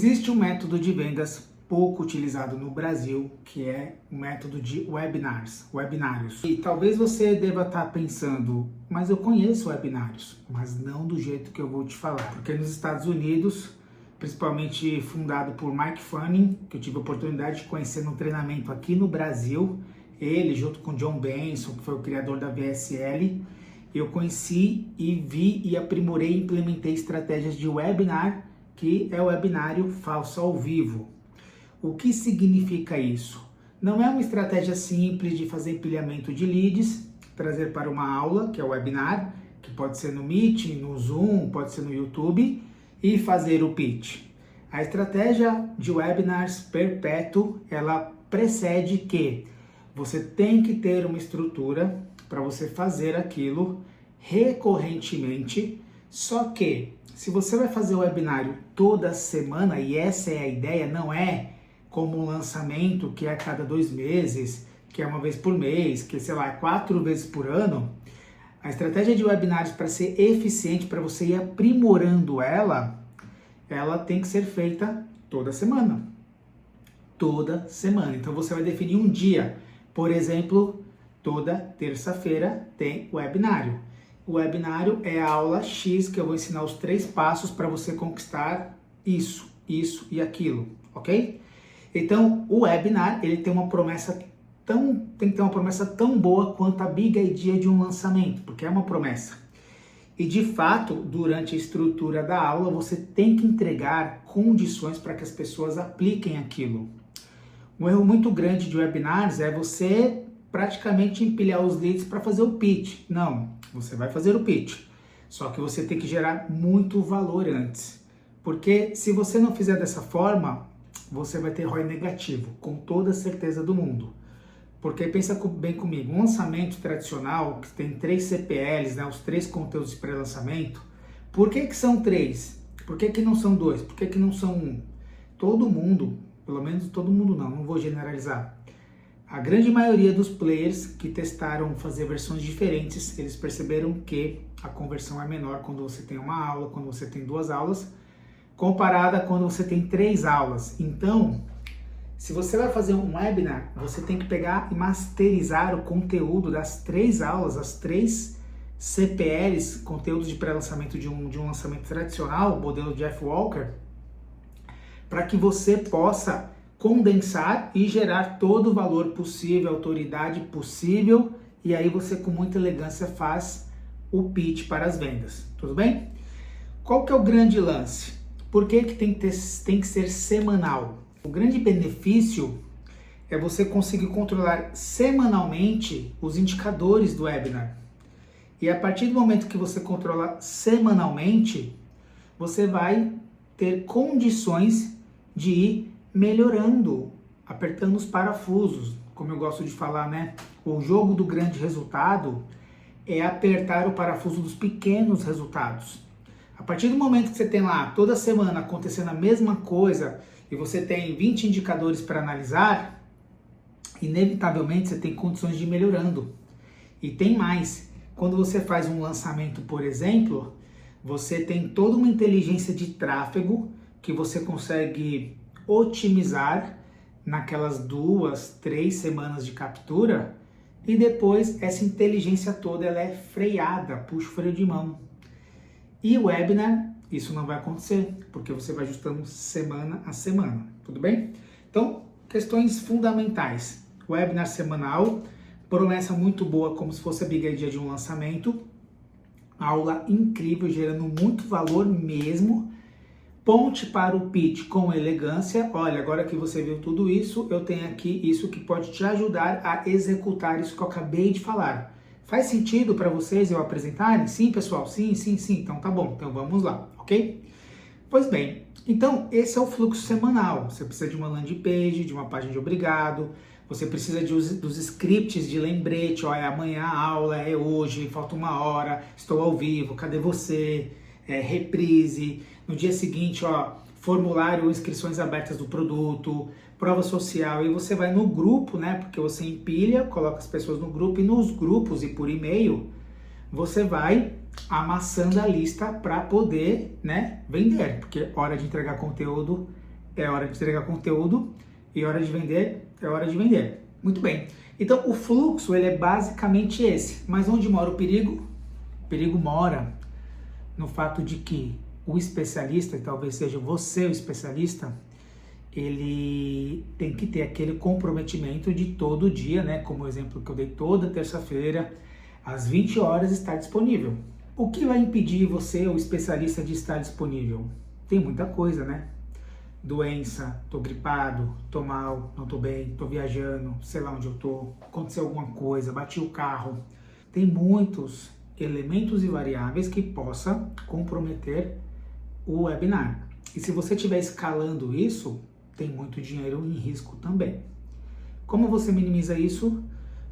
Existe um método de vendas pouco utilizado no Brasil, que é o método de webinários. E talvez você deva estar pensando, mas eu conheço webinários, mas não do jeito que eu vou te falar. Porque nos Estados Unidos, principalmente fundado por Mike Fanning, que eu tive a oportunidade de conhecer no treinamento aqui no Brasil, ele junto com John Benson, que foi o criador da VSL, eu conheci e vi e aprimorei e implementei estratégias de webinar, que é o webinário falso ao vivo. O que significa isso? Não é uma estratégia simples de fazer empilhamento de leads, trazer para uma aula, que é o webinar, que pode ser no Meet, no Zoom, pode ser no YouTube, e fazer o pitch. A estratégia de webinars perpétuo, ela precede que você tem que ter uma estrutura para você fazer aquilo recorrentemente, só que se você vai fazer o webinário toda semana, e essa é a ideia, não é como um lançamento que é a cada 2 meses, que é uma vez por mês, que sei lá, 4 vezes por ano, a estratégia de webinários para ser eficiente, para você ir aprimorando ela tem que ser feita toda semana. Toda semana. Então você vai definir um dia. Por exemplo, toda terça-feira tem webinário. O webinário é a aula X que eu vou ensinar os 3 passos para você conquistar isso e aquilo, ok? Então, o webinar, ele tem que ter uma promessa tão boa quanto a big idea de um lançamento, porque é uma promessa. E de fato, durante a estrutura da aula, você tem que entregar condições para que as pessoas apliquem aquilo. Um erro muito grande de webinars é você praticamente empilhar os leads para fazer o pitch. Não, você vai fazer o pitch, só que você tem que gerar muito valor antes. Porque se você não fizer dessa forma, você vai ter ROI negativo, com toda a certeza do mundo. Porque pensa bem comigo, um lançamento tradicional, que tem 3 CPLs, né, os 3 conteúdos de pré-lançamento, por que são 3? Por que não são 2? Por que não são 1? Todo mundo, pelo menos todo mundo não vou generalizar. A grande maioria dos players que testaram fazer versões diferentes, eles perceberam que a conversão é menor quando você tem uma aula, quando você tem 2 aulas, comparada quando você tem 3 aulas. Então, se você vai fazer um webinar, você tem que pegar e masterizar o conteúdo das 3 aulas, as 3 CPLs, conteúdos de pré-lançamento de um lançamento tradicional, modelo Jeff Walker, para que você possa condensar e gerar todo o valor possível, autoridade possível, e aí você com muita elegância faz o pitch para as vendas, tudo bem? Qual que é o grande lance? Por que tem que ser semanal? O grande benefício é você conseguir controlar semanalmente os indicadores do webinar. E a partir do momento que você controla semanalmente, você vai ter condições de ir melhorando, apertando os parafusos. Como eu gosto de falar, né? O jogo do grande resultado é apertar o parafuso dos pequenos resultados. A partir do momento que você tem lá toda semana acontecendo a mesma coisa e você tem 20 indicadores para analisar, inevitavelmente você tem condições de ir melhorando. E tem mais. Quando você faz um lançamento, por exemplo, você tem toda uma inteligência de tráfego que você consegue otimizar naquelas 2, 3 semanas de captura, e depois essa inteligência toda ela é freada, puxa o freio de mão. E o webinar, isso não vai acontecer, porque você vai ajustando semana a semana, tudo bem? Então, questões fundamentais. Webinar semanal, promessa muito boa, como se fosse a big idea de um lançamento, aula incrível, gerando muito valor mesmo. Ponte para o pitch com elegância. Olha, agora que você viu tudo isso, eu tenho aqui isso que pode te ajudar a executar isso que eu acabei de falar. Faz sentido para vocês eu apresentarem? Sim, pessoal? Sim. Então tá bom, então vamos lá, ok? Pois bem, então esse é o fluxo semanal. Você precisa de uma landing page, de uma página de obrigado, você precisa dos scripts de lembrete, olha, amanhã a aula é hoje, falta 1 hora, estou ao vivo, cadê você? Reprise, no dia seguinte, formulário ou inscrições abertas do produto, prova social, e você vai no grupo, né? Porque você empilha, coloca as pessoas no grupo, e nos grupos e por e-mail, você vai amassando a lista para poder, né, vender, porque hora de entregar conteúdo é hora de entregar conteúdo, e hora de vender, é hora de vender. Muito bem. Então, o fluxo, ele é basicamente esse. Mas onde mora o perigo? O perigo mora no fato de que o especialista, e talvez seja você o especialista, ele tem que ter aquele comprometimento de todo dia, né? Como o exemplo que eu dei, toda terça-feira, às 20 horas, estar disponível. O que vai impedir você, o especialista, de estar disponível? Tem muita coisa, né? Doença, tô gripado, tô mal, não tô bem, tô viajando, sei lá onde eu tô, aconteceu alguma coisa, bati o carro. Tem muitos elementos e variáveis que possa comprometer o webinar. E se você estiver escalando isso, tem muito dinheiro em risco também. Como você minimiza isso?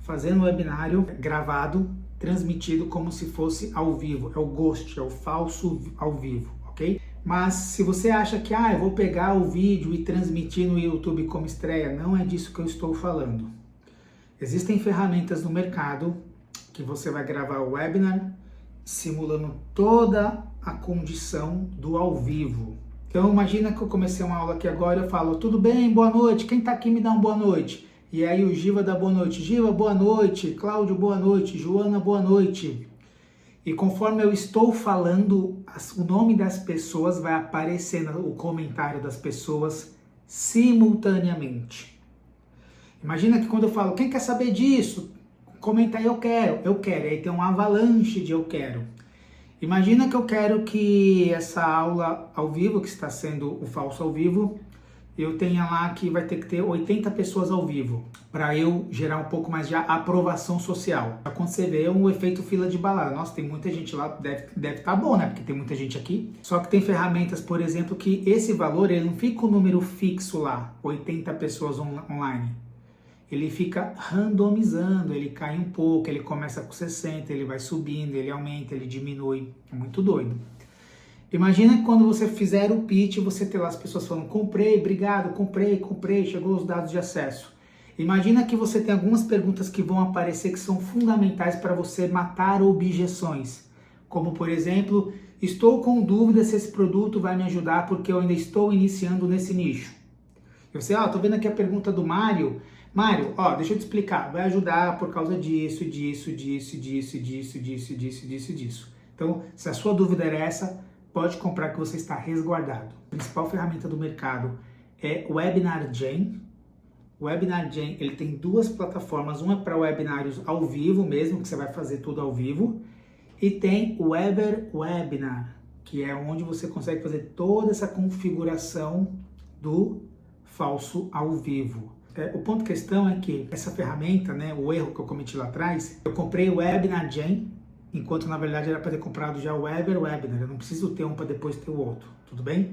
Fazendo um webinário gravado, transmitido como se fosse ao vivo. É o ghost, é o falso ao vivo, ok? Mas se você acha que eu vou pegar o vídeo e transmitir no YouTube como estreia, não é disso que eu estou falando. Existem ferramentas no mercado que você vai gravar o webinar simulando toda a condição do ao vivo. Então imagina que eu comecei uma aula aqui agora, eu falo, tudo bem, boa noite, quem tá aqui me dá uma boa noite. E aí o Giva dá boa noite, Giva, boa noite, Cláudio, boa noite, Joana, boa noite. E conforme eu estou falando, o nome das pessoas vai aparecer no comentário das pessoas simultaneamente. Imagina que quando eu falo, quem quer saber disso? Comenta aí, eu quero. E aí tem um avalanche de eu quero. Imagina que eu quero que essa aula ao vivo, que está sendo o falso ao vivo, eu tenha lá que vai ter que ter 80 pessoas ao vivo, para eu gerar um pouco mais de aprovação social. Quando você vê um efeito fila de balada, nossa, tem muita gente lá, deve estar bom, né? Porque tem muita gente aqui. Só que tem ferramentas, por exemplo, que esse valor, ele não fica um número fixo lá, 80 pessoas online. Ele fica randomizando, ele cai um pouco, ele começa com 60, ele vai subindo, ele aumenta, ele diminui. É muito doido. Imagina que quando você fizer o pitch, você ter lá as pessoas falando, comprei, obrigado, comprei, chegou os dados de acesso. Imagina que você tem algumas perguntas que vão aparecer que são fundamentais para você matar objeções. Como, por exemplo, estou com dúvida se esse produto vai me ajudar porque eu ainda estou iniciando nesse nicho. E você, tô vendo aqui a pergunta do Mário. Mário, deixa eu te explicar, vai ajudar por causa disso. Então, se a sua dúvida era essa, pode comprar que você está resguardado. A principal ferramenta do mercado é o WebinarJam. O WebinarJam, ele tem duas plataformas, uma para webinários ao vivo mesmo, que você vai fazer tudo ao vivo, e tem o EverWebinar, que é onde você consegue fazer toda essa configuração do falso ao vivo. O ponto questão é que essa ferramenta, né, o erro que eu cometi lá atrás, eu comprei o WebinarJam, enquanto na verdade era para ter comprado já o EverWebinar, eu não preciso ter um para depois ter o outro, tudo bem?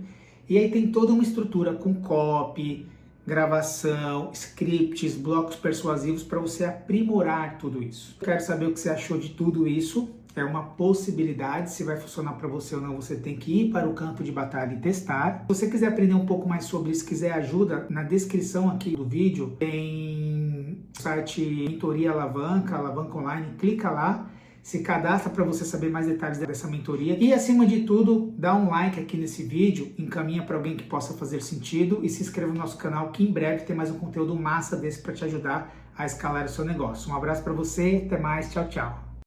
E aí tem toda uma estrutura com copy, gravação, scripts, blocos persuasivos para você aprimorar tudo isso. Eu quero saber o que você achou de tudo isso, é uma possibilidade, se vai funcionar para você ou não, você tem que ir para o campo de batalha e testar. Se você quiser aprender um pouco mais sobre isso, quiser ajuda, na descrição aqui do vídeo tem o site Mentoria Alavanca Online, clica lá, se cadastra para você saber mais detalhes dessa mentoria e, acima de tudo, dá um like aqui nesse vídeo, encaminha para alguém que possa fazer sentido e se inscreva no nosso canal que em breve tem mais um conteúdo massa desse para te ajudar a escalar o seu negócio. Um abraço para você, até mais, tchau, tchau.